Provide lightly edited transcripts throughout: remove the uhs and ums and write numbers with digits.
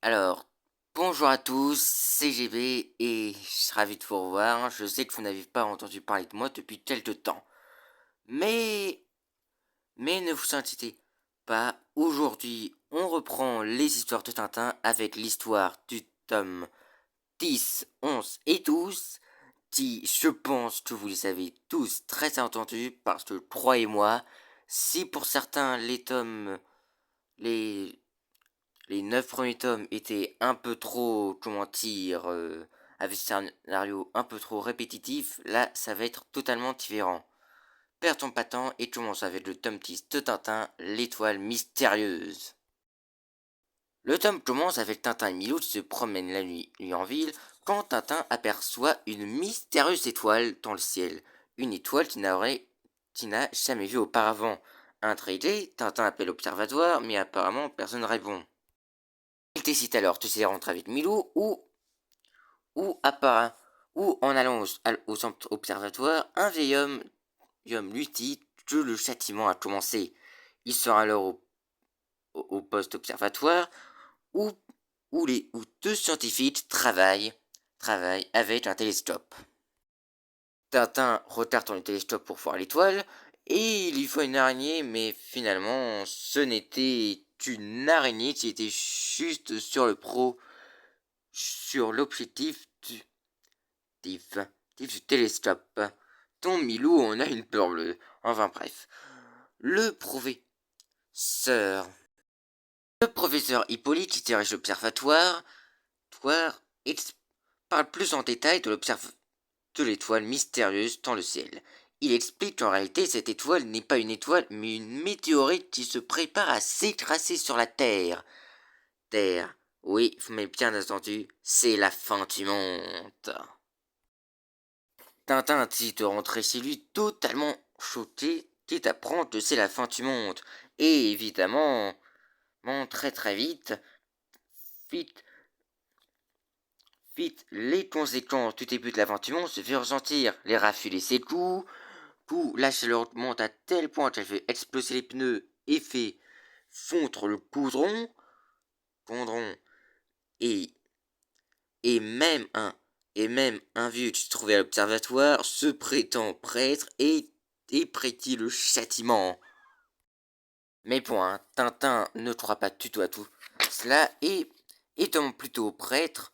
Alors, bonjour à tous, c'est GB et je suis ravi de vous revoir. Je sais que vous n'avez pas entendu parler de moi depuis quelque temps. Mais, mais ne vous inquiétez pas, aujourd'hui on reprend les histoires de Tintin avec l'histoire du tome 10, 11 et 12 qui, je pense que vous les avez tous très entendus parce que croyez-moi, si pour certains les les 9 premiers tomes étaient un peu trop, comment dire, avec un scénario un peu trop répétitif, là ça va être totalement différent. Perdons pas de temps et commence avec le tome 10 de Tintin, l'étoile mystérieuse. Le tome commence avec Tintin et Milou qui se promènent la nuit en ville quand Tintin aperçoit une mystérieuse étoile dans le ciel. Une étoile qui n'a jamais vu auparavant. Intrigué, Tintin appelle l'observatoire mais apparemment personne ne répond. Il décide alors de se rentrer avec Milou ou, ou en allant au centre observatoire, un vieil homme lui dit que le châtiment a commencé. Il sera alors au poste observatoire où, où deux scientifiques travaillent avec un télescope. Tintin retarde le télescope pour voir l'étoile et il y voit une araignée, mais finalement ce n'était qu'une araignée qui était juste sur l'objectif du télescope. Ton Milou en a une peur bleue. Enfin bref. Le professeur. Le professeur Hippolyte qui dirige l'observatoire parle plus en détail de l'étoile mystérieuse dans le ciel. Il explique qu'en réalité cette étoile n'est pas une étoile mais une météorite qui se prépare à s'écraser sur la Terre. Terre. Oui, vous m'avez bien entendu, c'est la fin du monde. Tintin décide de rentrer chez lui totalement choqué, quitte à apprendre que c'est la fin du monde. Et évidemment, très très vite, les conséquences du début de la fin du monde se font ressentir. Les rafales s'écouent, la chaleur monte à tel point qu'elle fait exploser les pneus et fait fondre le goudron, et, et même un et même un vieux qui se trouvait à l'observatoire se prétend prêtre et prédit le châtiment. Mais point, Tintin ne croit pas du tout à tout cela et demande plutôt au prêtre,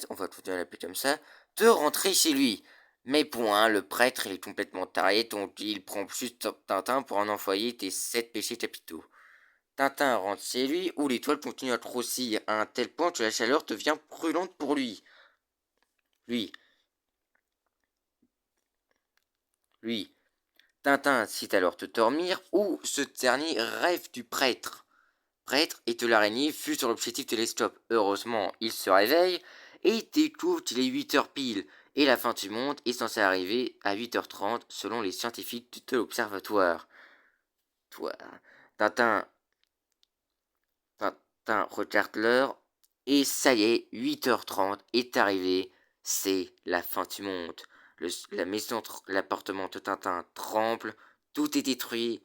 on va tout l'appeler comme ça, de rentrer chez lui. Mais point, le prêtre il est complètement taré, donc il prend juste Tintin pour en envoyer des 7 péchés capitaux. Tintin rentre chez lui où l'étoile continue à grossir à un tel point que la chaleur devient brûlante pour lui. Lui, Tintin cite alors de dormir où ce dernier rêve du prêtre et de l'araignée fut sur l'objectif télescope. Heureusement, il se réveille et découvre qu'il est 8h pile et la fin du monde est censée arriver à 8h30 selon les scientifiques de l'observatoire. Tintin, Tintin regarde l'heure et ça y est, 8h30 est arrivé, c'est la fin du monde. La maison, l'appartement de Tintin tremble, tout est détruit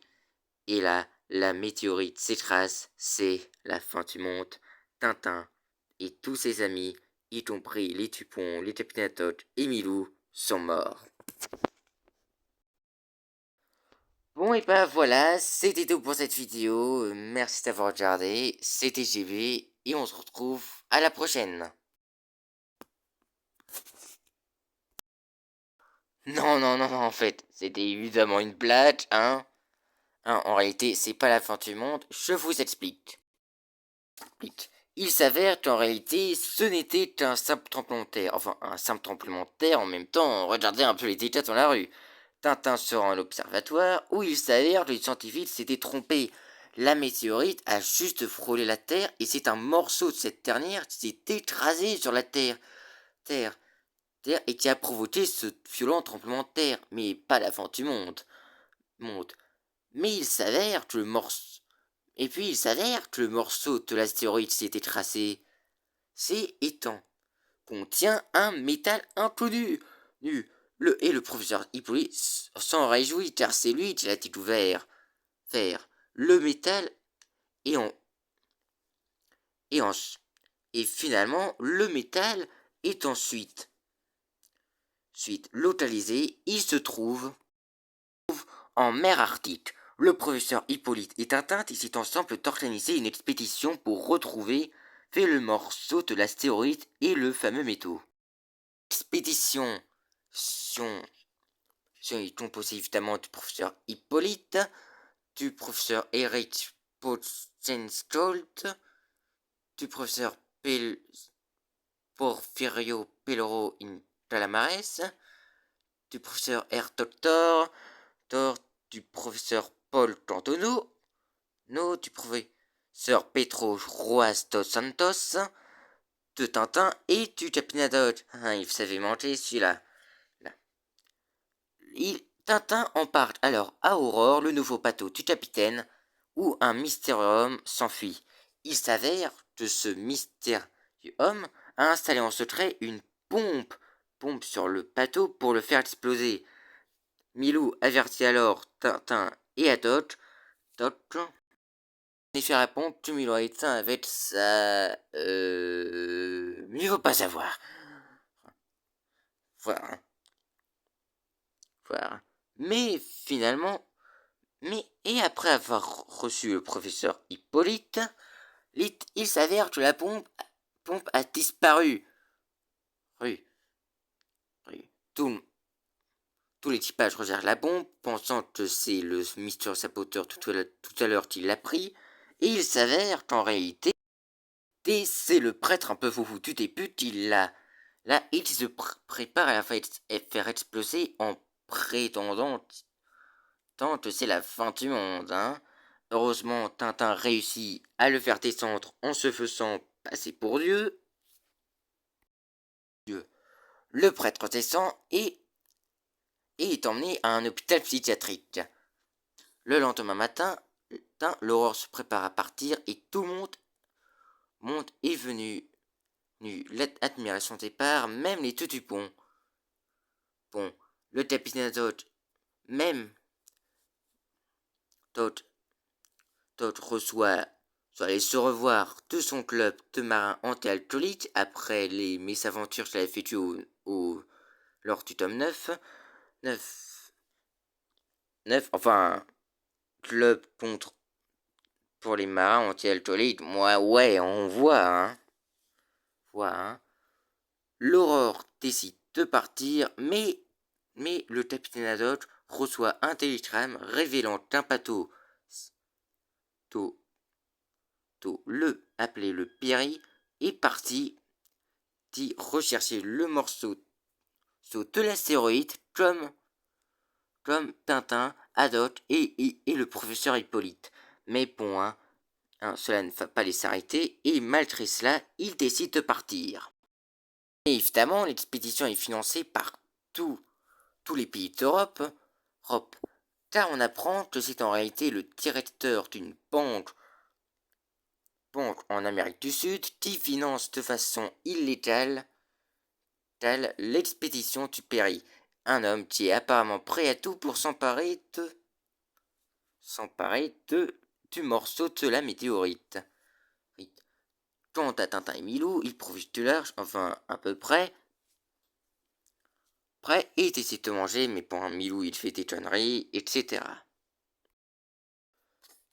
et là, la météorite s'écrase, c'est la fin du monde. Tintin et tous ses amis, y compris les Tupons, les Capitaine Haddock et Milou, sont morts. Bon et ben voilà, c'était tout pour cette vidéo. Merci d'avoir regardé. C'était GB et on se retrouve à la prochaine. Non, non, non, non, en fait, c'était évidemment une blague, hein. En réalité, c'est pas la fin du monde, je vous explique. Il s'avère qu'en réalité, ce n'était qu'un simple tremblement de terre. Enfin, un simple tremblement de terre, en même temps, regardez un peu les détails dans la rue. Tintin se rend à l'observatoire, où il s'avère que les scientifiques s'étaient trompés. La météorite a juste frôlé la Terre, et c'est un morceau de cette dernière qui s'est écrasé sur la Terre, et qui a provoqué ce violent tremblement de terre, mais pas la fin du monde. Mais il s'avère que le morceau et puis il s'avère que le morceau de l'astéroïde s'est écrasé. C'est étant contient un métal inconnu. Et le professeur Hippolyte s'en réjouit car c'est lui qui l'a découvert. Faire le métal et en, et en, Et finalement, le métal est ensuite localisé. Il se trouve en mer Arctique. Le professeur Hippolyte et Tintin décident ensemble d'organiser une expédition pour retrouver le morceau de l'astéroïde et le fameux métaux. L'expédition est composée évidemment du professeur Hippolyte, du professeur Erich Potsenskold, du professeur Porfirio Peloro in Calamares, du professeur R. Doctor, du professeur Paul Cantono, du professeur Pedro Ruas dos Santos, de Tintin et du capitaine Haddock. Il savait manger celui-là. Tintin embarque alors à Aurore, le nouveau bateau du capitaine, où un mystérieux homme s'enfuit. Il s'avère que ce mystérieux homme a installé en secret une pompe sur le bateau pour le faire exploser. Milou avertit alors Tintin et Haddock. Et faire la pompe, tu Milou a éteint avec ça. Mais il faut pas savoir. Voilà. Mais finalement, et après avoir reçu le professeur Hippolyte, il s'avère que la pompe a disparu. Oui. Tout l'équipage recherche la bombe, pensant que c'est le mystérieux saboteur tout à l'heure qui l'a pris, et il s'avère qu'en réalité, c'est le prêtre un peu foufou du début qui l'a. Là, il se prépare à la faire exploser en prétendant que c'est la fin du monde. Heureusement, Tintin réussit à le faire descendre en se faisant passer pour Dieu. Le prêtre descend et est emmené à un hôpital psychiatrique. Le lendemain matin, l'Aurore se prépare à partir et tout le monde est venu admirer son départ, même les deux du pont. Le capitaine même Todd reçoit aller se revoir de son club de marins anti-alcooliques après les mésaventures qu'il avait effectuées lors du tome 9. Enfin, club pour les marins anti-alcooliques. Moi, ouais, on voit, L'Aurore décide de partir, mais le capitaine Haddock reçoit un télégramme révélant qu'un bateau appelé le Péry est parti rechercher le morceau de l'astéroïde comme Tintin, Haddock et le professeur Hippolyte. Mais bon, cela ne va pas les s'arrêter et malgré cela, ils décident de partir. Et évidemment, l'expédition est financée par tous les pays d'Europe, car on apprend que c'est en réalité le directeur d'une banque en Amérique du Sud qui finance de façon illégale l'expédition du Péry. Un homme qui est apparemment prêt à tout pour s'emparer du morceau de la météorite. Quant à Tintin et Milou, ils profitent du large, enfin à peu près, et essaient de manger, mais pour un Milou il fait des conneries, etc.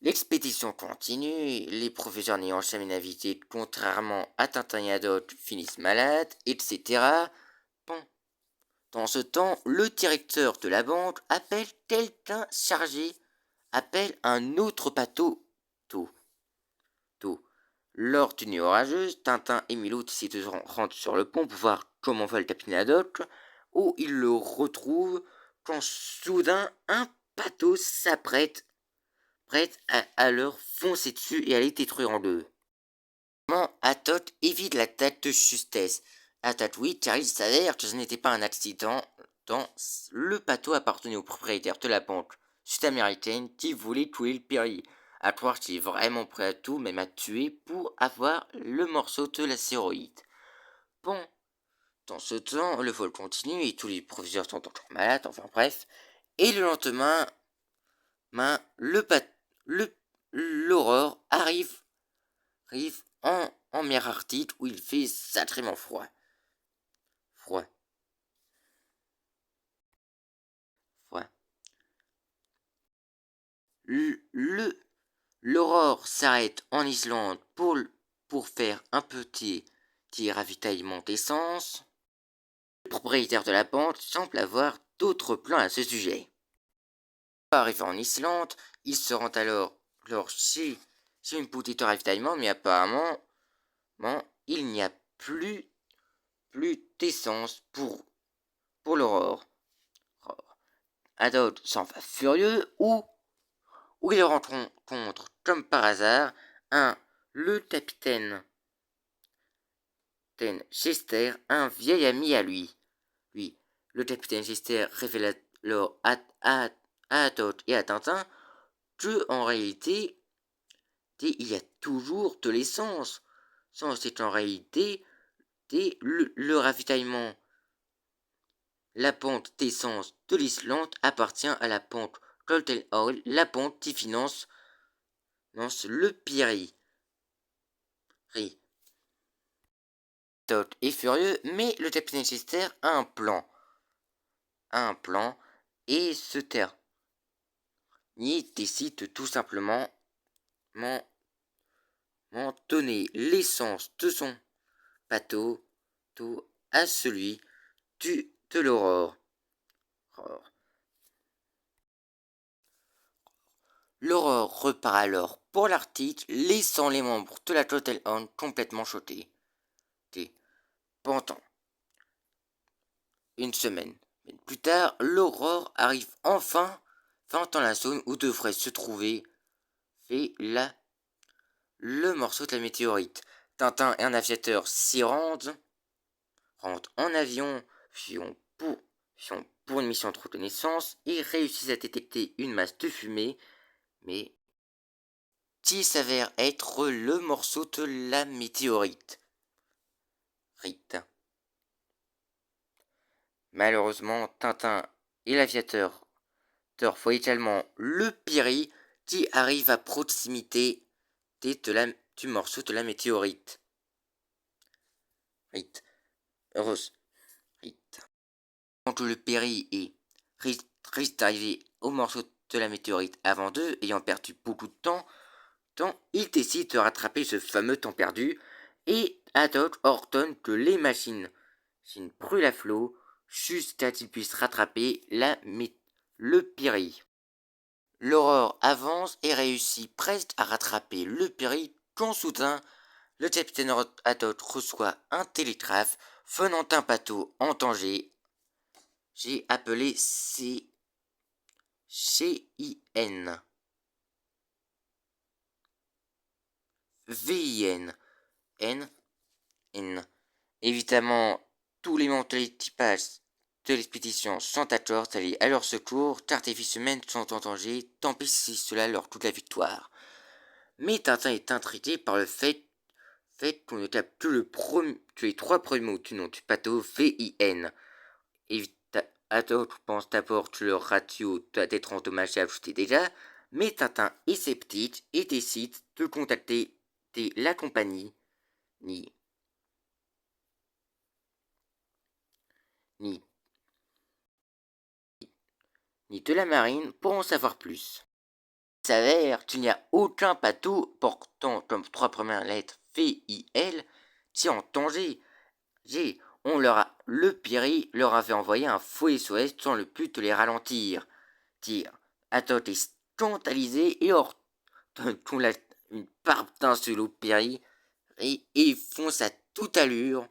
L'expédition continue, les professeurs n'ayant jamais navigué, contrairement à Tintin et Haddock, finissent malades, etc. Dans ce temps, le directeur de la banque appelle quelqu'un chargé, appelle un autre bateau. Lors d'une nuit orageuse, Tintin et Milou décident de rentrer sur le pont pour voir comment va le capitaine Haddock, où ils le retrouvent quand soudain un bateau s'apprête à leur foncer dessus et à les détruire en deux. Haddock évite l'attaque de justesse. Oui, car il s'avère que ce n'était pas un accident. Le bateau appartenait au propriétaire de la banque sud-américaine qui voulait tuer le Péry. À croire qu'il est vraiment prêt à tout, même à tuer, pour avoir le morceau de l'astéroïde. Dans ce temps, le vol continue et tous les professeurs sont encore malades, enfin bref. Et le lendemain, l'Aurore arrive en en mer Arctique où il fait sacrément froid. Froid. Froid. L'aurore s'arrête en Islande pour faire un petit ravitaillement d'essence. Le propriétaire de la pente semble avoir d'autres plans à ce sujet. Arrivé en Islande, il se rend alors chez une boutique de ravitaillement, mais apparemment, il n'y a plus d'essence pour l'aurore. Haddock s'en va furieux où il rencontre, comme par hasard, le capitaine Chester, un vieil ami à lui. Le capitaine Chester révèle alors à Haddock et à Tintin que, en réalité, il y a toujours de l'essence. C'est en réalité le ravitaillement. La pompe d'essence de l'Islande appartient à la pompe Golden Oil, la pompe qui finance le Piri. Todd est furieux, mais le capitaine Chester a un plan. Et se taire. Il décide tout simplement donner l'essence de son bateau à celui de l'aurore. L'aurore repart alors pour l'Arctique, laissant les membres de la Total Horn complètement choqués. Pendant une semaine plus tard, l'aurore arrive enfin dans la zone où devrait se trouver le morceau de la météorite. Tintin et un aviateur s'y rendent en avion, pour une mission de reconnaissance et réussissent à détecter une masse de fumée, mais qui s'avère être le morceau de la météorite. Malheureusement, Tintin et l'aviateur voient également le Piri qui arrive à proximité du morceau de la météorite. Quand le Piri risque d'arriver au morceau de la météorite avant d'eux, ayant perdu beaucoup de temps, il décide de rattraper ce fameux temps perdu et Haddock ordonne que les machines brûlent à flot jusqu'à qu'ils puissent rattraper le Piri. L'aurore avance et réussit presque à rattraper le Piri quand soudain le capitaine Haddock reçoit un télégraphe venant d'un bateau en danger. J'ai appelé CIN. VIN. N. Évidemment, tous les membres de l'équipage de l'expédition sont d'accord d'aller à leur secours, car des vies humaines sont en danger, tant pis si cela leur coûte la victoire. Mais Tintin est intrigué par le fait qu'on ne tape que les trois premiers mots du nom du bateau VIN. Haddock pense d'abord que leur radio doit être endommagé à ajouter déjà, mais Tintin est sceptique et décide de contacter la compagnie ni de la marine pour en savoir plus. Il s'avère qu'il n'y a aucun bateau portant comme trois premières lettres VIL qui est en danger. Le Piri leur avait envoyé un faux SOS dans le but de les ralentir. Haddock est scandalisé et ordonne une barbe d'un seul au Piri et fonce à toute allure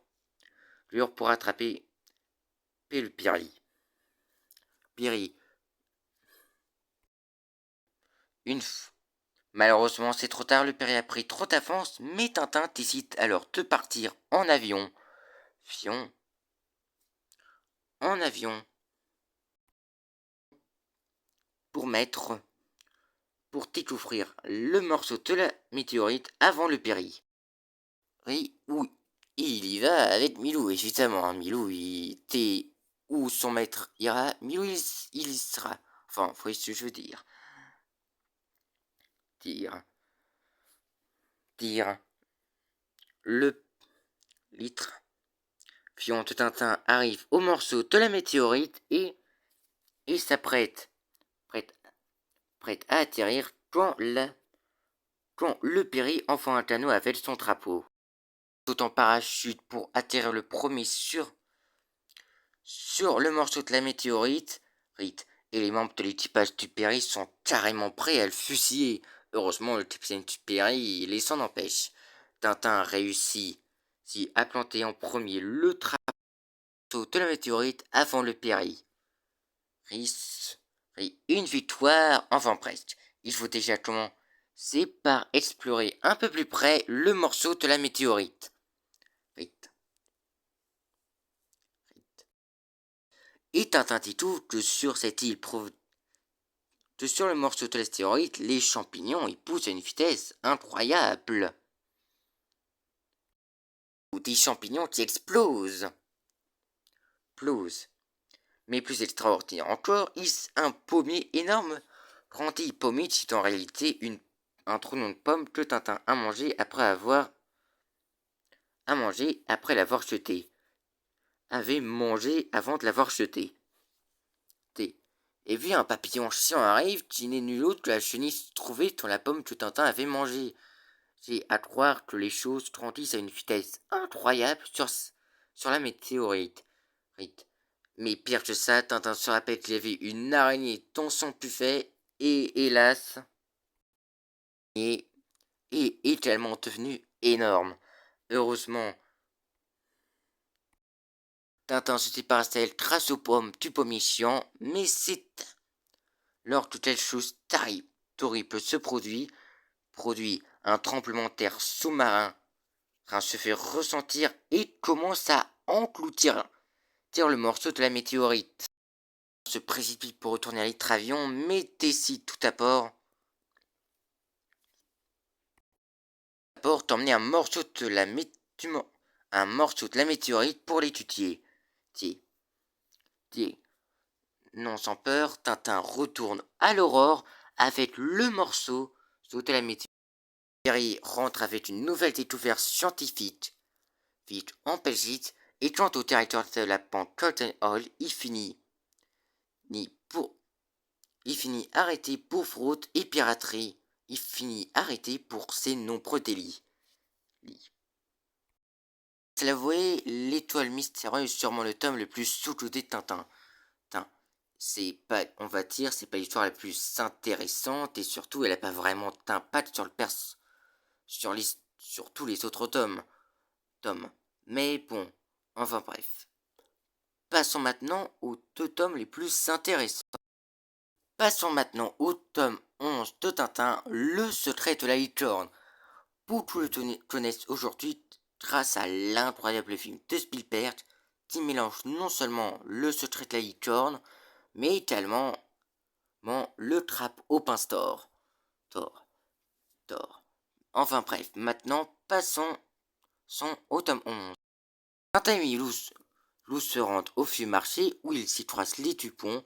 pour attraper le Piri. Malheureusement, c'est trop tard, le Piri a pris trop d'avance, mais Tintin décide alors de partir en avion. Pour découvrir le morceau de la météorite avant le Piri. Oui, il y va avec Milou, évidemment. Milou, où son maître ira, Milou, il y sera. Enfin, vous voyez ce que je veux dire. le litre Fion de Tintin arrive au morceau de la météorite et s'apprête prête à atterrir quand le Péri envoie un canot avec son drapeau. Saute en parachute pour atterrir le premier sur le morceau de la météorite. Et les membres de l'équipage du Péri sont carrément prêts à le fusiller. Heureusement, le capitaine du Péri les s'en empêche. Tintin réussit à planter en premier le drapeau de la météorite avant le Péri. Une victoire, enfin presque. Il faut déjà commencer par explorer un peu plus près le morceau de la météorite. Et Tintin dit tout que sur cette île sur le morceau de l'astéroïde, les champignons y poussent à une vitesse incroyable. Ou des champignons qui explosent. Mais plus extraordinaire encore, un pommier énorme. Randy pommier est en réalité un tronc de pomme que Tintin a mangé après l'avoir jeté. Avait mangé avant de l'avoir jeté. Et puis un papillon chiant arrive qui n'est nul autre que la chenille trouvée dans la pomme que Tintin avait mangée. J'ai à croire que les choses grandissent à une vitesse incroyable sur la météorite. Mais pire que ça, Tintin se rappelle qu'il y avait une araignée dans son buffet et hélas, est également devenue énorme. Heureusement, Tintin se sépare d'elle grâce aux pommes du pommier chiant, mais c'est lors que telle chose terrible se produit un tremblement de terre sous-marin se fait ressentir et commence à engloutir le morceau de la météorite. On se précipite pour retourner à l'hydravion, mais décide tout d'abord d'emmener un morceau de la météorite pour l'étudier. Non sans peur, Tintin retourne à l'aurore avec le morceau de la météorite. Perry rentre avec une nouvelle découverte scientifique. Vite en Belgique, et quant au territoire de la banque Colton Hall, il finit arrêté pour fraude et piraterie. Il finit arrêté pour ses nombreux délits. C'est l'avoué, l'étoile mystérieuse est sûrement le tome le plus sous-coté de Tintin. C'est pas l'histoire la plus intéressante et surtout elle n'a pas vraiment d'impact sur tous les autres tomes. Mais bon, enfin bref. Passons maintenant aux deux tomes les plus intéressants. Passons maintenant au tome 11 de Tintin, Le secret de la licorne. Beaucoup le connaissent aujourd'hui grâce à l'incroyable film de Spielberg qui mélange non seulement Le secret de la licorne, mais également le trappe au pince d'or. Enfin bref, maintenant passons au tome 11. Tintin et Milou se rendent au vieux marché où ils s'y croisent les Dupont,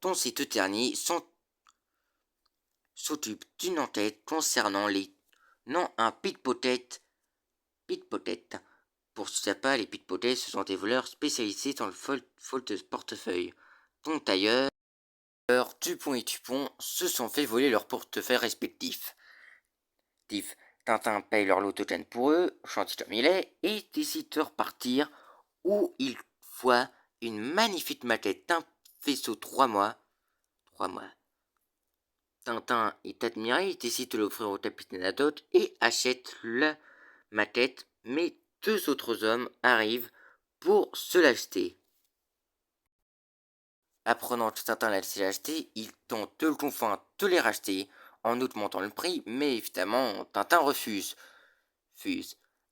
dont ces deux derniers s'occupent d'une enquête concernant un pickpocket. Pour ce pas, les pickpockets, ce sont des voleurs spécialisés dans le vol de portefeuille. Dont d'ailleurs, Dupont et Dupont se sont fait voler leurs portefeuilles respectifs. Tintin paye leur lot de canne pour eux, gentil comme il est, et décide de repartir où il voit une magnifique maquette d'un vaisseau 3 mois. Tintin est admiré, il décide de l'offrir au capitaine Haddock et achète la maquette, mais deux autres hommes arrivent pour se l'acheter. Apprenant que Tintin l'a laissé l'acheter, il tente de le convaincre de les racheter en augmentant le prix, mais évidemment Tintin refuse.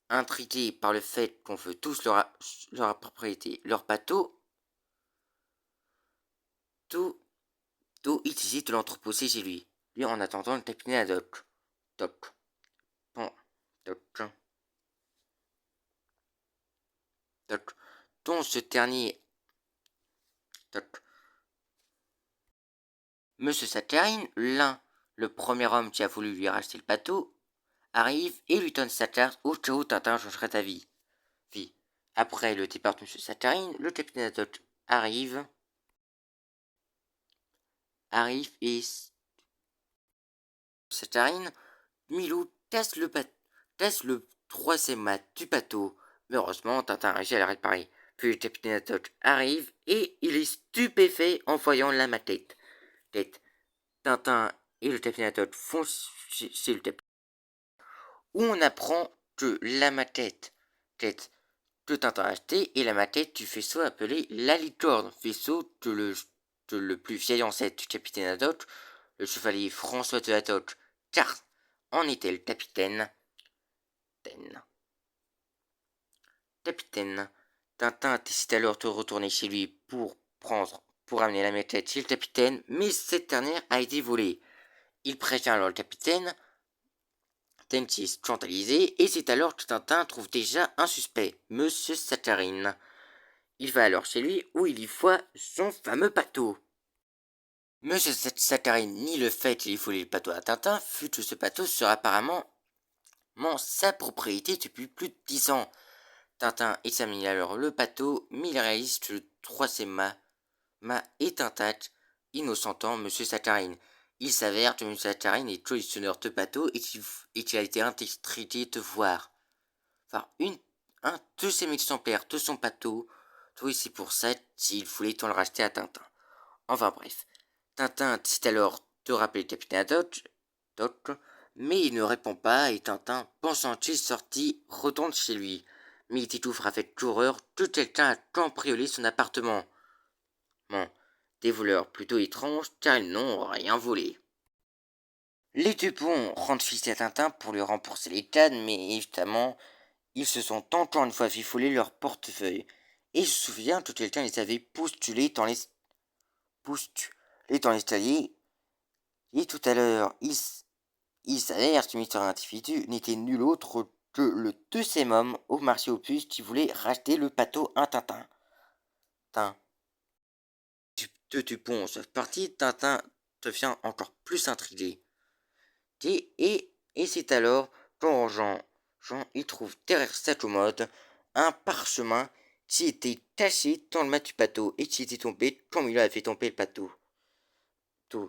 Intrigué par le fait qu'on veut tous leur propriété, leur bateau, il décide de l'entreposer chez lui en attendant le capitaine Haddock. Dont ce dernier Monsieur Saccharine, le premier homme qui a voulu lui racheter le bateau, arrive et lui donne sa carte au cas où Tintin changerait ta vie. Après le départ de M. Saccharine, le capitaine Haddock arrive et Saccharine, Milou teste le troisième mât du bateau, mais heureusement Tintin réussit à la réparer. Puis le capitaine Haddock arrive et il est stupéfait en voyant la maquette. Tintin et le capitaine Haddock foncent chez le capitaine, où on apprend que la maquette que Tintin a acheté est la maquette du vaisseau appelé la Licorne, vaisseau que le plus vieil ancêtre du capitaine Haddock, le chevalier François de Haddock, car en était le capitaine. Tintin décide alors de retourner chez lui pour amener la maquette chez le capitaine, mais cette dernière a été volée. Il prévient alors le capitaine. Tenchi est scandalisé et c'est alors que Tintin trouve déjà un suspect, Monsieur Saccharine. Il va alors chez lui où il y voit son fameux bateau. Monsieur Saccharine nie le fait qu'il ait volé le bateau à Tintin, vu que ce bateau sera apparemment sa propriété depuis plus de 10 ans. Tintin examine alors le bateau, mais il réalise que le troisième mât est intact, innocentant Monsieur Saccharine. Il s'avère que M. Saccharine est collisionneur de bateau et qu'il a été interdit de voir un deuxième exemplaire de son bateau. Oui, c'est pour ça qu'il voulait le racheter à Tintin. Enfin bref, Tintin décide alors de rappeler le capitaine Haddock, mais il ne répond pas et Tintin, pensant qu'il est sorti, retourne chez lui. Mais il découvre avec horreur que quelqu'un a cambriolé son appartement. Des voleurs plutôt étranges car ils n'ont rien volé. Les Dupont rendent visite à Tintin pour lui rembourser les cannes, mais évidemment, ils se sont encore une fois fait voler leur portefeuille. Et je me souviens que quelqu'un les avait postulés dans l'escalier. Et tout à l'heure, il s'avère que Mister Individu n'était nul autre que le deuxième homme au marché aux puces qui voulait racheter le bateau à Tintin. De Dupont sauf partie, Tintin devient encore plus intrigué. Et c'est alors quand Jean il trouve derrière sa commode un parchemin qui était caché dans le mât du bateau et qui était tombé comme il avait fait tomber le bateau. Le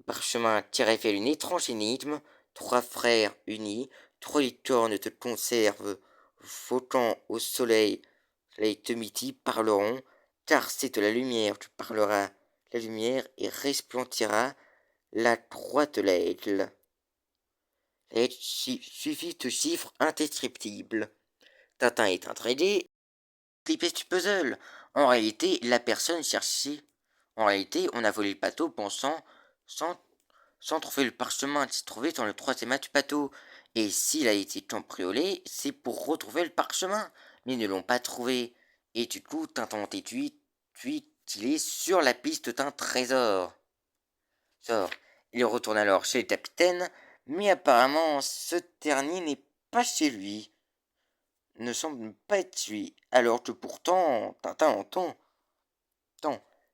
parchemin qui révèle une étrange énigme, 3 frères unis, 3 licornes de conserve flottant au soleil de midi parleront, car c'est de la lumière que parlera la lumière et resplendira la croix de l'aigle. Suivi de chiffres indescriptibles. Tintin est intrigué, tripé du puzzle. En réalité, la personne cherchée. En réalité, on a volé le bateau pensant sans trouver le parchemin qui se trouvait dans le troisième mât du bateau. Et s'il a été cambriolé, c'est pour retrouver le parchemin. Mais ils ne l'ont pas trouvé. Et du coup, Tintin déduit qu'il est sur la piste d'un trésor. Il retourne alors chez le capitaine, mais apparemment ce dernier n'est pas chez lui. Ne semble pas être lui, alors que pourtant Tintin entend.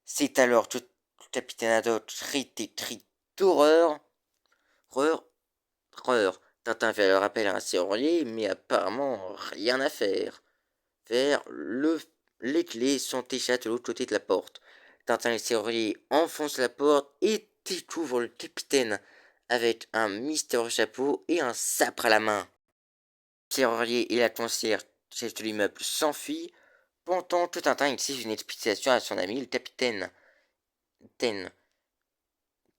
C'est alors que le capitaine Haddock crie des cris d'horreur. Tintin fait le rappel à un serrurier, mais apparemment rien à faire. Les clés sont échappées de l'autre côté de la porte. Tintin et le serrurier enfoncent la porte et découvrent le capitaine avec un mystérieux chapeau et un sabre à la main. Le serrurier et la concierge de l'immeuble s'enfuient, pendant que Tintin exige une explication à son ami le capitaine.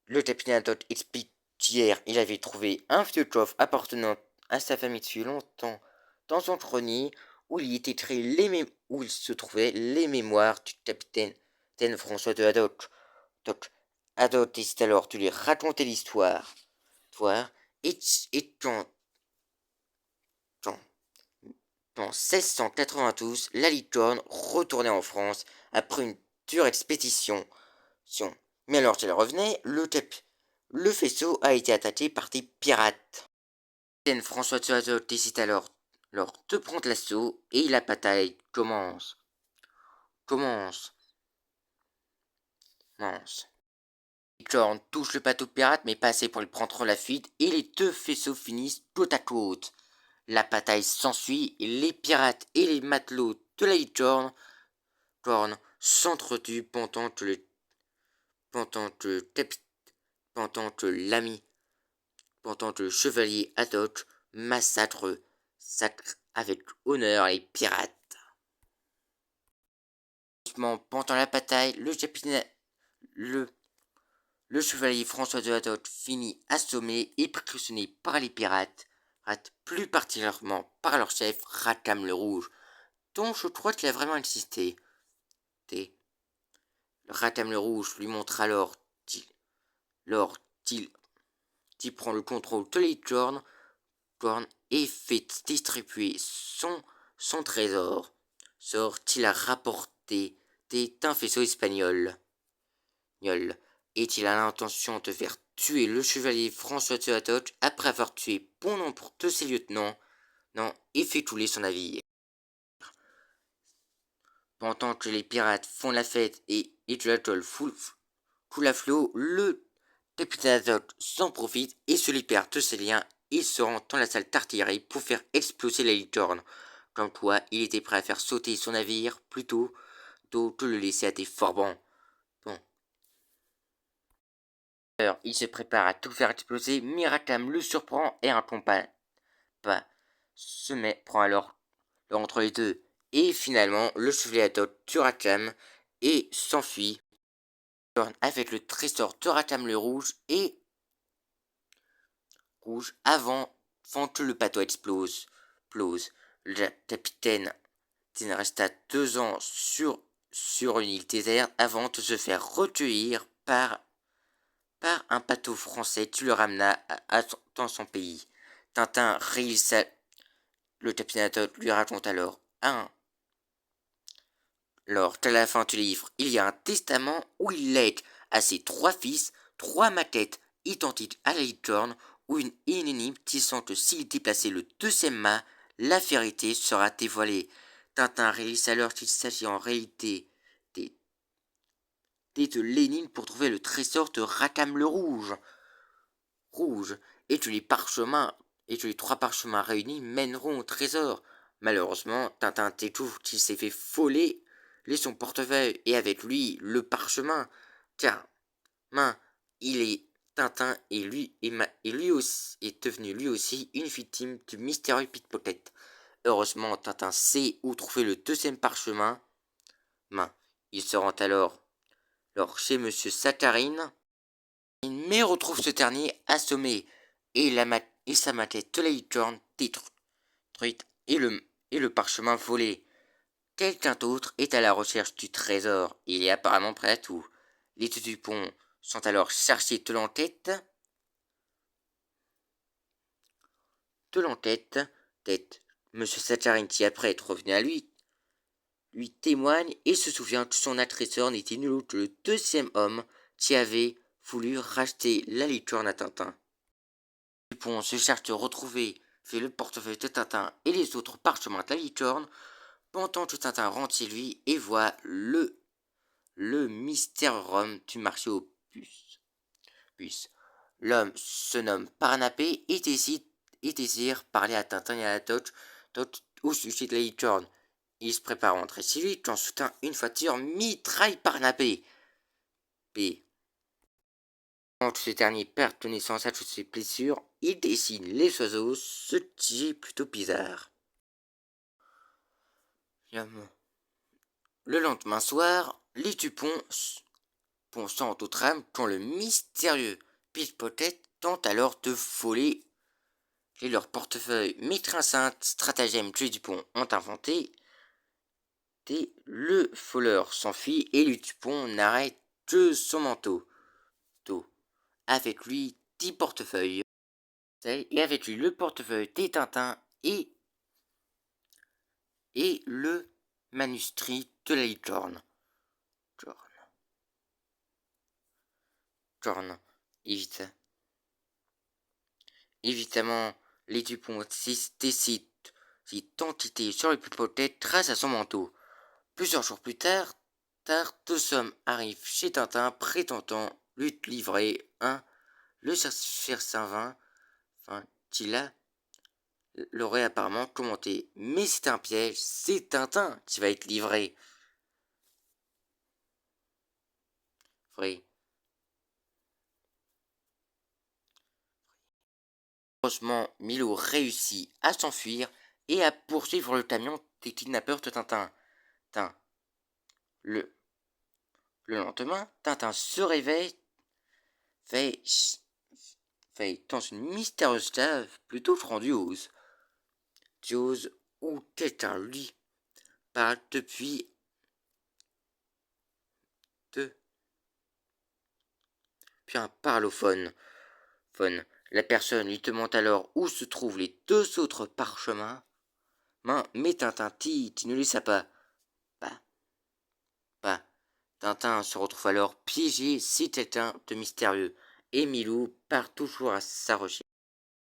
Le capitaine Haddock explique qu'hier il avait trouvé un vieux coffre appartenant à sa famille depuis longtemps dans son grenier où où il se trouvait les mémoires du capitaine François de Haddock. Haddock décide alors de lui raconter l'histoire. Et en 1692, la licorne retournait en France après une dure expédition. Mais alors qu'elle revenait, le vaisseau a été attaqué par des pirates. François de Haddock décide alors de prendre l'assaut et la bataille commence. Licorne touche le bateau pirate mais pas assez pour lui prendre la fuite et les deux vaisseaux finissent côte à côte. La bataille s'ensuit et les pirates et les matelots de la Licorne s'entretuent pendant que l'ami pendant que le chevalier Haddock massacre avec honneur les pirates. Pendant la bataille, le, le chevalier François de Haddock finit assommé et percussionné par les pirates, plus particulièrement par leur chef Rackham le Rouge, dont je crois qu'il a vraiment insisté. Rackham le Rouge lui montre alors qu'il prend le contrôle de Licorne et fait distribuer son trésor. Sort-il a rapporté d'un faisceau espagnol. Est-il a l'intention de faire tuer le chevalier François de Haddock après avoir tué bon nombre de ses lieutenants, et fait couler son navire. Pendant que les pirates font la fête et que l'atoll coule à flot, le capitaine Haddock s'en profite et se libère de ses liens et se rend dans la salle d'artillerie pour faire exploser la Licorne. Comme quoi, il était prêt à faire sauter son navire plutôt que le laisser à des forbans. Alors, il se prépare à tout faire exploser, mais Rackham le surprend et un combat prend alors entre les deux. Et finalement, le chevalier Haddock tue Rackham et s'enfuit avec le trésor de Rackham le Rouge avant que le bateau explose. Le capitaine resta 2 ans sur une île déserte avant de se faire recueillir par un bateau français qui le ramena dans son pays. Tintin réussit. Le capitaine Haddock lui raconte alors qu'à la fin du livre, il y a un testament où il lègue à ses 3 fils 3 maquettes identiques à la Licorne, où une énigme disant que s'il déplaçait le 2e mât, la vérité sera dévoilée. Tintin réalise alors qu'il s'agit en réalité de l'énigme pour trouver le trésor de Rackham le Rouge, et que les 3 parchemins réunis mèneront au trésor. Malheureusement, Tintin découvre qu'il s'est fait voler son portefeuille et avec lui le parchemin, car Tintin est devenu lui aussi une victime du mystérieux pickpocket. Heureusement, Tintin sait où trouver le 2e parchemin. Il se rend alors chez Monsieur Saccharine, mais retrouve ce dernier assommé et sa maquette de la Licorne détruite et le parchemin volé. Quelqu'un d'autre est à la recherche du trésor. Il est apparemment prêt à tout. Les deux Dupont sont alors chargés de l'enquête. Monsieur Saccharine, qui après être revenu à lui témoigne et se souvient que son agresseur n'était nul autre que le 2e homme qui avait voulu racheter la Licorne à Tintin. Dupont se charge de retrouver le portefeuille de Tintin et les autres parchemins de la Licorne, pendant que Tintin rentre chez lui et voit le mystérieux homme du marché aux puces. L'homme se nomme Parnapé et désire parler à Tintin et à Haddock au sujet de la Licorne. Il se prépare à rentrer chez lui quand soudain une voiture mitraille Parnapé. Quand ce dernier perd connaissance à toutes ses blessures, il dessine les oiseaux, ce qui est plutôt bizarre. Le lendemain soir, les Dupont sont au tram quand le mystérieux pickpocket tente alors de voler leur portefeuille. Mais un stratagème que les Dupont ont inventé, le voleur s'enfuit et les Dupont n'arrête que son manteau. Avec lui 10 portefeuilles. Et avec lui le portefeuille des Tintins et le manuscrit de la Licorne. Évidemment, les Dupont décident d'identité sur le pickpocket grâce à son manteau. Plusieurs jours plus tard, 2 hommes arrivent chez Tintin prétendant lui livrer le cher Saint-Vin, enfin, Tila l'aurait apparemment commenté. Mais c'est un piège, c'est Tintin qui va être livré. Oui. Heureusement, Milou réussit à s'enfuir et à poursuivre le camion des kidnappeurs de Tintin. Le, le lendemain, Tintin se réveille dans une mystérieuse cave plutôt grandiose. Où quelqu'un lui parle depuis un parlophone. La personne lui demande alors où se trouvent les deux autres parchemins. Mais Tintin dit ne le sait pas. Pas. Tintin se retrouve alors piégé si quelqu'un de mystérieux. Et Milou part toujours à sa recherche.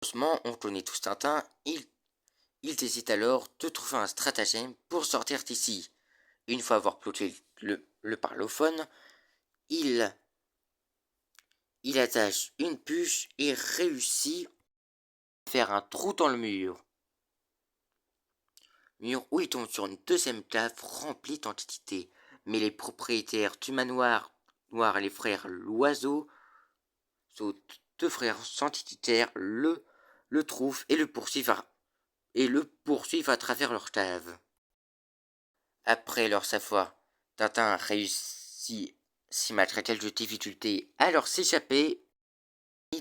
Heureusement, on connaît tous Tintin. Il décide alors de trouver un stratagème pour sortir d'ici. Une fois avoir ploté le parlophone, il attache une bûche et réussit à faire un trou dans le mur. Où il tombe sur une deuxième cave remplie d'entités. Mais les propriétaires du manoir noir et les frères Loiseau, deux frères antiquitaires, le trouvent et le poursuivent à travers leur cave. Après leur savoir, Tintin réussit, si malgré quelques difficultés, à leur s'échapper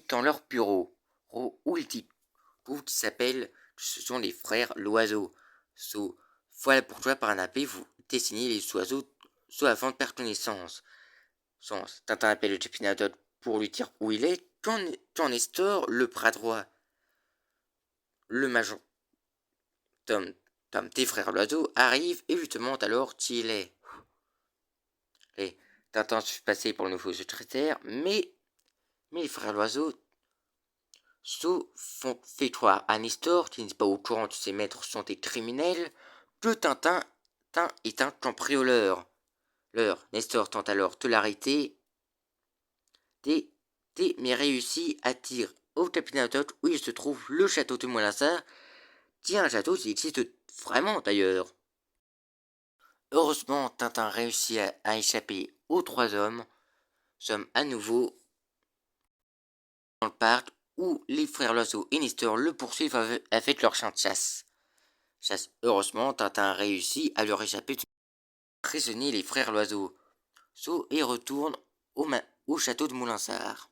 dans leur bureau, où ils s'appellent, ce sont les frères Loiseau. Voilà pourquoi par un appel vous dessinez les oiseaux avant de perdre connaissance. Tintin appelle le Capitaine pour lui dire où il est. Quand Nestor, le bras droit, le major Tom des frères Loiseau, arrive et lui demande alors qui il est. Et Tintin se fait passer pour le nouveau secrétaire, mais les frères Loiseau fait croire à Nestor, qui n'est pas au courant que ses maîtres sont des criminels, que Tintin est un cambrioleur. Nestor tente alors de l'arrêter, mais réussit à dire au capitaine Todd où il se trouve le château de Molinsart, qui est un château qui existe vraiment d'ailleurs. Heureusement, Tintin réussit à échapper aux trois hommes. Sommes à nouveau dans le parc où les frères Loiseau et Nestor le poursuivent avec leur chien de chasse. Heureusement, Tintin réussit à leur échapper prisonnier les frères Loiseau. Et retourne au château de Moulinsart.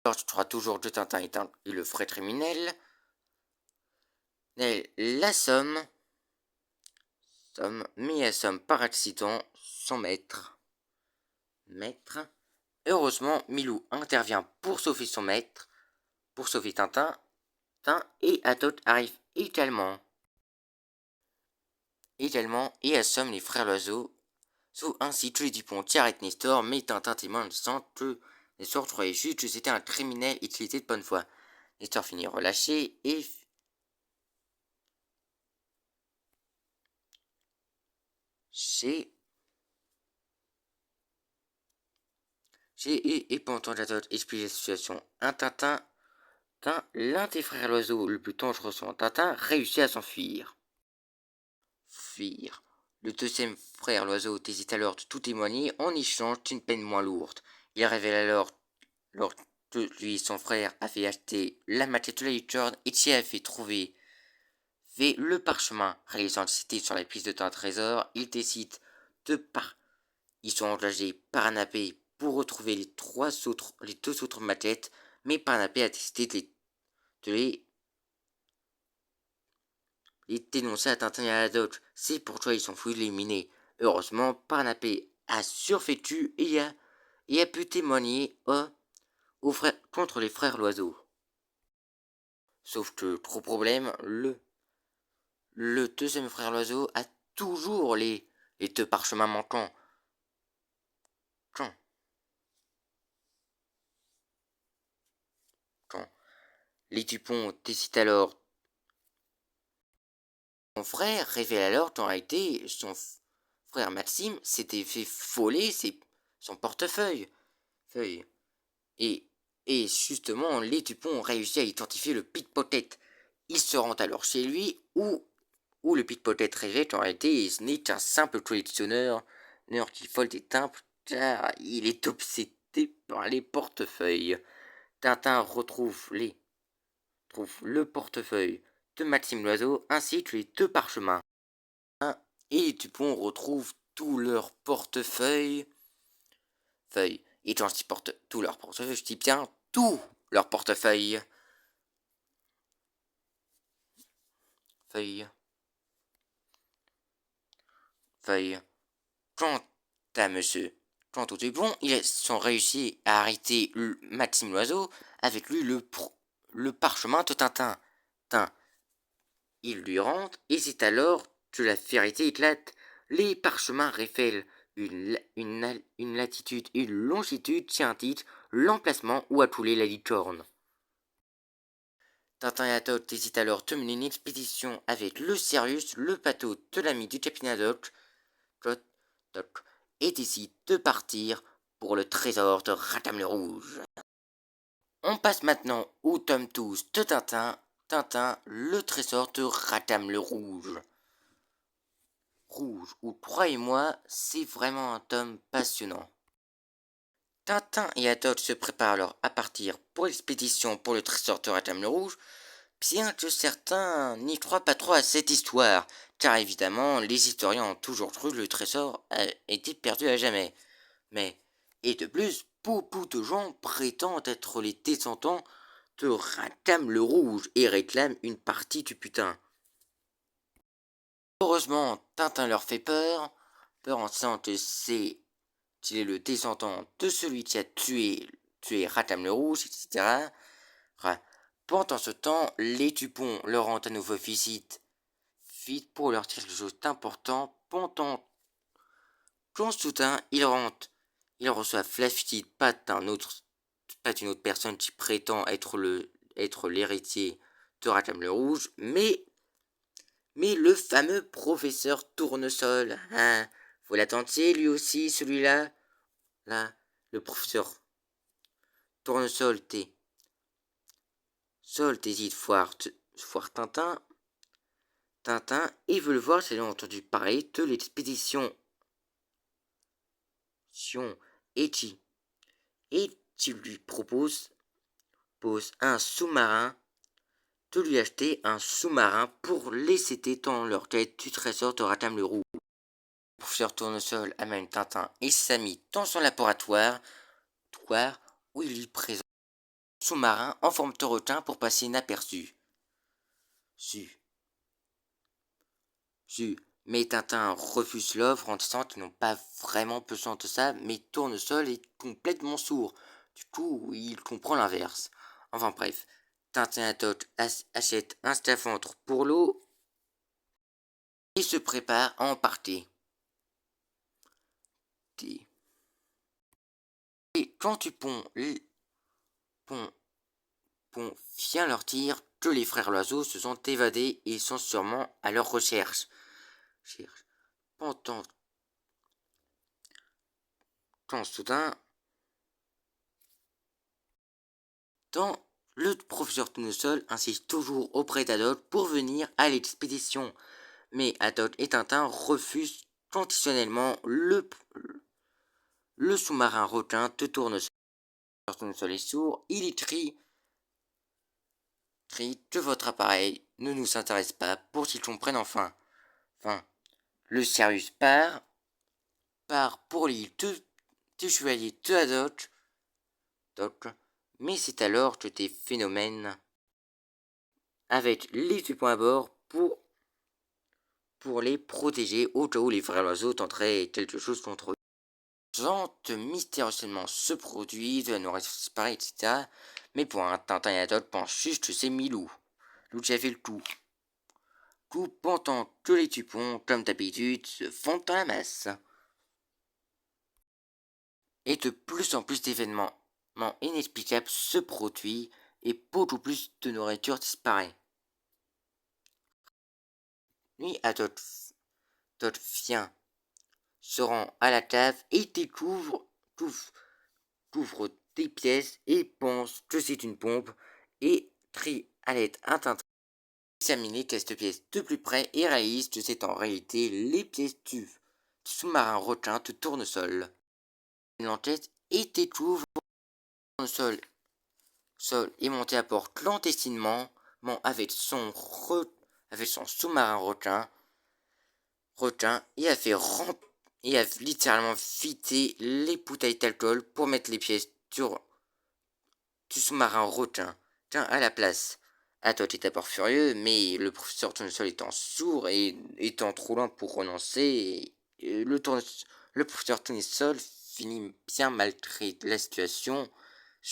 Alors, tu crois toujours que Tintin est le vrai criminel. L'assomme, mais assomme par accident son maître. Heureusement, Milou intervient pour sauver son maître, pour sauver Tintin, et Atot arrive également et assomme les frères Loiseau, ainsi que les Dupont qui arrêtent Nestor, mais Tintin témoigne en disant que Nestor croyait juste que c'était un criminel et qu'il était de bonne foi. Nestor finit relâché et pendant Atot explique la situation, l'un des frères Loiseau, le plus dangereux selon Tintin, réussit à s'enfuir. Le deuxième frère Loiseau hésite alors de tout témoigner en échange d'une peine moins lourde. Il révèle alors que lui et son frère avaient acheté la maquette de la licorne et s'y avaient trouvé le parchemin réalisant une cité sur la piste d'un trésor. Ils décident ils sont engagés par un abbé pour retrouver les deux autres maquettes, mais Parnapé a décidé de les dénoncer à Tintin et à la Dodge. C'est pourquoi ils sont fouillés éliminés. Heureusement, Parnapé a survécu et a pu témoigner contre les frères Loiseau. Sauf que, gros problème, le deuxième frère Loiseau a toujours les deux parchemins manquants. Quand les Dupont décident alors, son frère révèle alors qu'en réalité, son frère Maxime s'était fait voler son portefeuille. Feuille. Et justement, les Dupont ont réussi à identifier le pickpocket. Ils se rendent alors chez lui où le pickpocket rejette en réalité ce n'est qu'un simple collectionneur qui vole des timbres car il est obsédé par les portefeuilles. Tintin trouve le portefeuille de Maxime Loiseau ainsi que les deux parchemins. Et Dupont retrouve tous leurs portefeuilles. Et quand je dis tous leurs portefeuilles, je dis bien tous leurs portefeuilles. Feuille. Quant à monsieur, quant au Dupont, ils ont réussi à arrêter Maxime Loiseau, avec lui le parchemin de Tintin. Il lui rentre, et c'est alors que la vérité éclate. Les parchemins révèlent une latitude et une longitude qui indiquent l'emplacement où a coulé la licorne. Tintin et Haddock décident alors de mener une expédition avec le Sirius, le bateau de l'ami du capitaine Haddock, et décident de partir pour le trésor de Radam le Rouge. On passe maintenant au tome 12 de Tintin, le trésor de Radam le Rouge. Ou croyez-moi, c'est vraiment un tome passionnant. Tintin et Haddock se préparent alors à partir pour l'expédition pour le trésor de Radam le Rouge, bien que certains n'y croient pas trop à cette histoire, car évidemment, les historiens ont toujours cru que le trésor a été perdu à jamais. Et de plus, beaucoup de gens prétendent être les descendants de Radam le Rouge et réclament une partie du butin. Heureusement, Tintin leur fait peur en disant que qu'il est le descendant de celui qui a tué Radam le Rouge, etc. Pendant ce temps, les Dupont leur rendent à nouveau visite pour leur dire quelque chose d'important. Pendant quand soudain ils reçoivent la visite pas d'une autre personne qui prétend être l'héritier de Radam le Rouge, mais le fameux professeur Tournesol. Hein, vous l'attendiez lui aussi, celui-là? Là, le professeur Tournesol hésite foire Tintin. Et veut le voir, s'il a entendu parler de l'expédition et qui lui propose un sous-marin, de lui acheter un sous-marin pour laisser dans leur tête du trésor de Radam le Rouge. Le professeur Tournesol amène Tintin et ses amis dans son laboratoire où il lui présente un sous-marin en forme de requin pour passer inaperçu. Mais Tintin refuse l'offre en disant qu'ils n'ont pas vraiment besoin de ça, mais Tournesol est complètement sourd. Du coup, il comprend l'inverse. Enfin bref, Tintin et Haddock achètent un scaphandre pour l'eau et se préparent à en partir. Et quand Dupont vient leur dire que les frères Loiseau se sont évadés et sont sûrement à leur recherche. Quand soudain, le professeur Tournesol insiste toujours auprès d'Haddock pour venir à l'expédition. Mais Haddock et Tintin refusent conditionnellement le sous-marin requin de Tournesol. Tournesol est sourd, il crie que votre appareil ne nous intéresse pas pour qu'ils comprennent enfin. Le Sirius part pour l'île du chevalier de Haddock, mais c'est alors que des phénomènes avec les Dupont à bord pour les protéger au cas où les frères Loiseau tenteraient quelque chose contre eux. Vente mystérieusement se produit, de la nourriture disparaît, etc. Mais pour un Tintin et Haddock pense juste que c'est Milou. Lou qui a fait le coup. Pendant que les Dupont, comme d'habitude, se fondent dans la masse. Et de plus en plus d'événements inexplicables se produisent et beaucoup plus de nourriture disparaît. Lui, Haddock vient, se rend à la cave et découvre ouvre tes pièces et pense que c'est une pompe et trie à l'aide un Tintin. Examine les pièces de plus près et réalise que c'est en réalité les pièces du sous-marin requin de tournesol. L'enquête et découvre le tournesol est monté à bord clandestinement avec son sous-marin requin et a littéralement vidé les bouteilles d'alcool pour mettre les pièces du sous-marin requin à la place. Atot est d'abord furieux, mais le professeur Tournesol étant sourd et étant trop loin pour renoncer, le professeur Tournesol finit bien malgré la situation,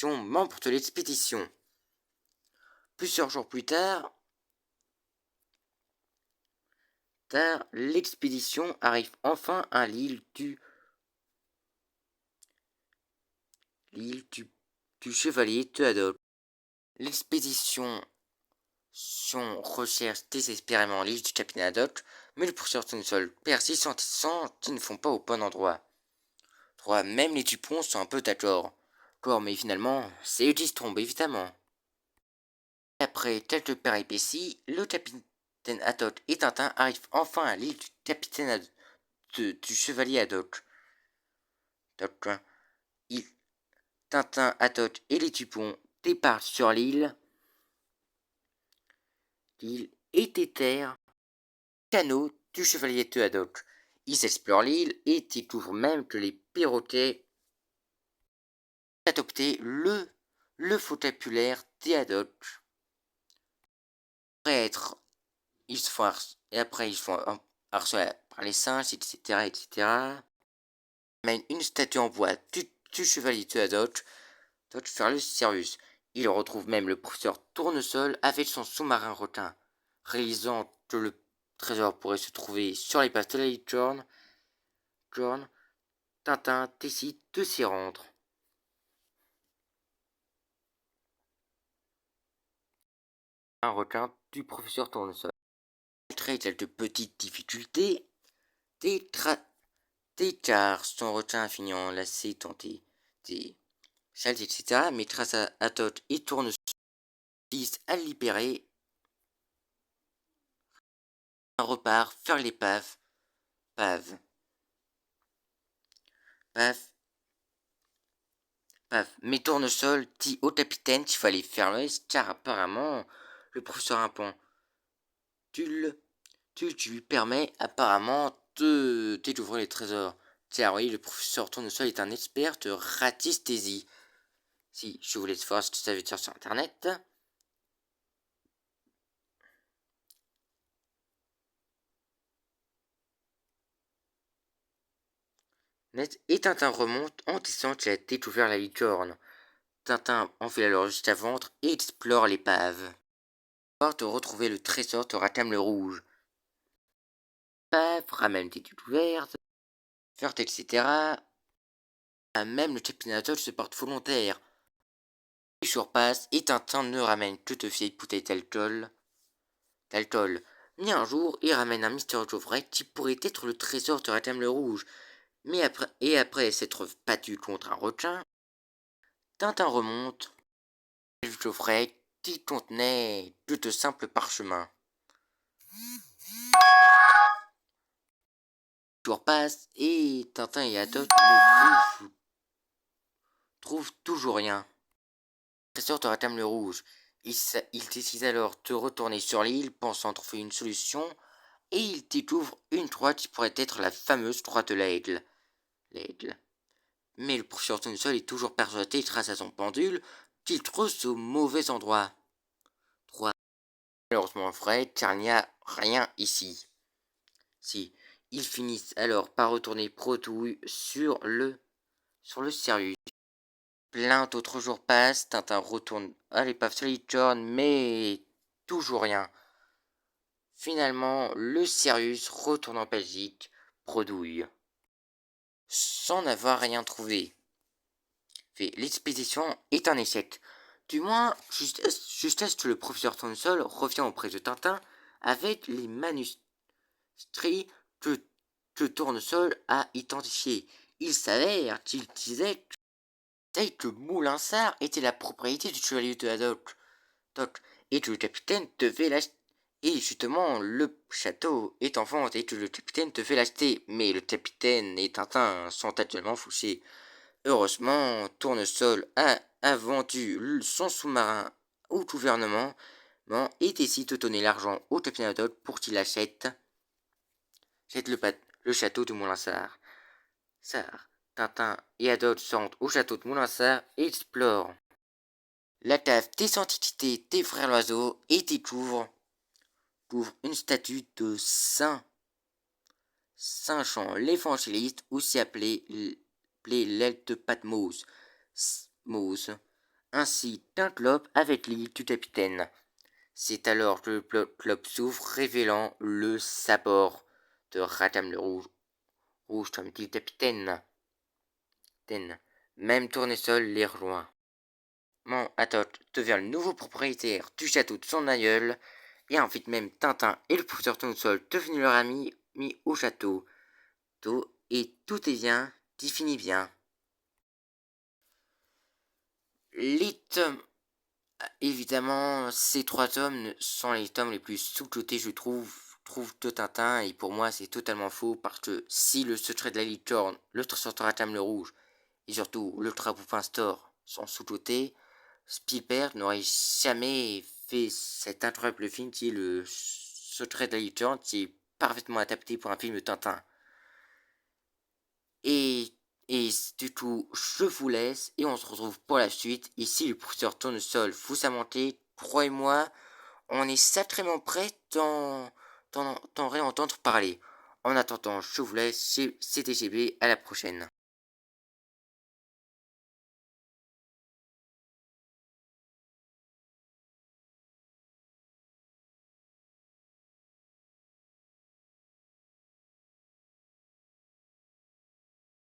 membre de l'expédition. Plusieurs jours plus tard, l'expédition arrive enfin à l'île du chevalier Theodore. L'expédition recherche désespérément l'île du capitaine Haddock, mais le professeur Tournesol persiste en disant qu'ils ne font pas au bon endroit. Même les Dupont sont un peu d'accord. Mais finalement, c'est eux qui se trompent, évidemment. Après quelques péripéties, le capitaine Haddock et Tintin arrivent enfin à l'île du capitaine du chevalier Haddock. Tintin, Haddock et les Dupont départent sur l'île. L'île est terre. Canot du chevalier de Haddock. Ils explorent l'île et découvrent même que les perroquets adopté le vocabulaire des Haddock. Ils se font harceler par les singes, etc., etc. Mène une statue en bois du chevalier de Haddock faire le Sirius. Il retrouve même le professeur Tournesol avec son sous-marin requin, réalisant que le trésor pourrait se trouver sur les pattes de la licorne. Tintin décide de s'y rendre. Un requin du professeur Tournesol. Malgré quelques petites difficultés, des car son requin finit enlacé, tenté, des salles, etc. Mais grâce à Haddock et Tournesol, à le libérer, repart faire l'épave. Paf. Mais Tournesol dit au capitaine qu'il fallait faire l'ouest, car apparemment, le professeur Impon, tu lui permets apparemment de découvrir les trésors. Car oui, le professeur Tournesol est un expert de ratisthésie. Si je vous laisse voir ce que ça veut dire sur internet. Et Tintin remonte en disant qu'il a découvert la licorne. Tintin enfile alors juste à ventre et explore l'épave. De retrouver le trésor te réclame le rouge. Paf, ramène tes découvertes, etc. Même le capitaine Haddock se porte volontaire. Les jours passent et Tintin ne ramène que de vieilles bouteilles d'alcool. Mais un jour, il ramène un mystérieux coffret qui pourrait être le trésor de Réclame le Rouge. Mais après s'être battu contre un requin, Tintin remonte le coffret qui contenait de simples parchemins. Les jours passent et Tintin et Haddock ne trouvent toujours rien. Le trésor de Réclame le Rouge. Il décide alors de retourner sur l'île, pensant trouver une solution, et il découvre une croix qui pourrait être la fameuse croix de l'aigle. Mais le professeur Tournesol est toujours persuadé grâce à son pendule qu'il trouve au mauvais endroit. Malheureusement vrai, car il n'y a rien ici. Si, ils finissent alors par retourner bredouille sur le Sirius. Plein d'autres jours passent, Tintin retourne à l'épave de la licorne, mais toujours rien. Finalement, le Sirius retourne en Belgique, bredouille, sans n'avoir rien trouvé. L'expédition est un échec. Du moins, jusqu'à ce que le professeur Tournesol revient auprès de Tintin avec les manuscrits que Tournesol a identifiés. Il s'avère qu'il disait savais que Moulinsart était la propriété du chevalier de Haddock, et que le capitaine devait l'acheter. Et justement, le château est en vente et que le capitaine devait l'acheter. Mais le capitaine et Tintin sont actuellement fauchés. Heureusement, Tournesol a vendu son sous-marin au gouvernement et décide de donner l'argent au capitaine Haddock pour qu'il achète le château de Moulinsart. Tintin et Haddock sont au château de Moulinsart et explorent la cave des antiquités des frères Loiseau et découvrent une statue de Saint Jean l'évangéliste, aussi appelé l'aile de Patmos, ainsi qu'un globe avec l'île du capitaine. C'est alors que le globe s'ouvre, révélant le sabord de Radam le Rouge, comme dit le capitaine. Même Tournesol les rejoint. Haddock devient le nouveau propriétaire du château de son aïeul, et invite même Tintin et le professeur Tournesol, devenus leurs amis, mis au château. Et tout est bien qui finit bien. Les tomes, évidemment, ces 3 tomes sont les tomes les plus sous-cotés, je trouve de Tintin, et pour moi c'est totalement faux, parce que si le secret de la licorne, le trésor de Radam le Rouge, et surtout le Trapoupin Store sont sous-cotés, Spielberg n'aurait jamais fait cet incroyable film qui est le secret de la licorne, qui est parfaitement adapté pour un film de Tintin. Et du coup, je vous laisse et on se retrouve pour la suite. Ici, le professeur Tournesol vous a monté. Croyez-moi, on est sacrément prêt d'en réentendre parler. En attendant, je vous laisse. C'était GB. À la prochaine.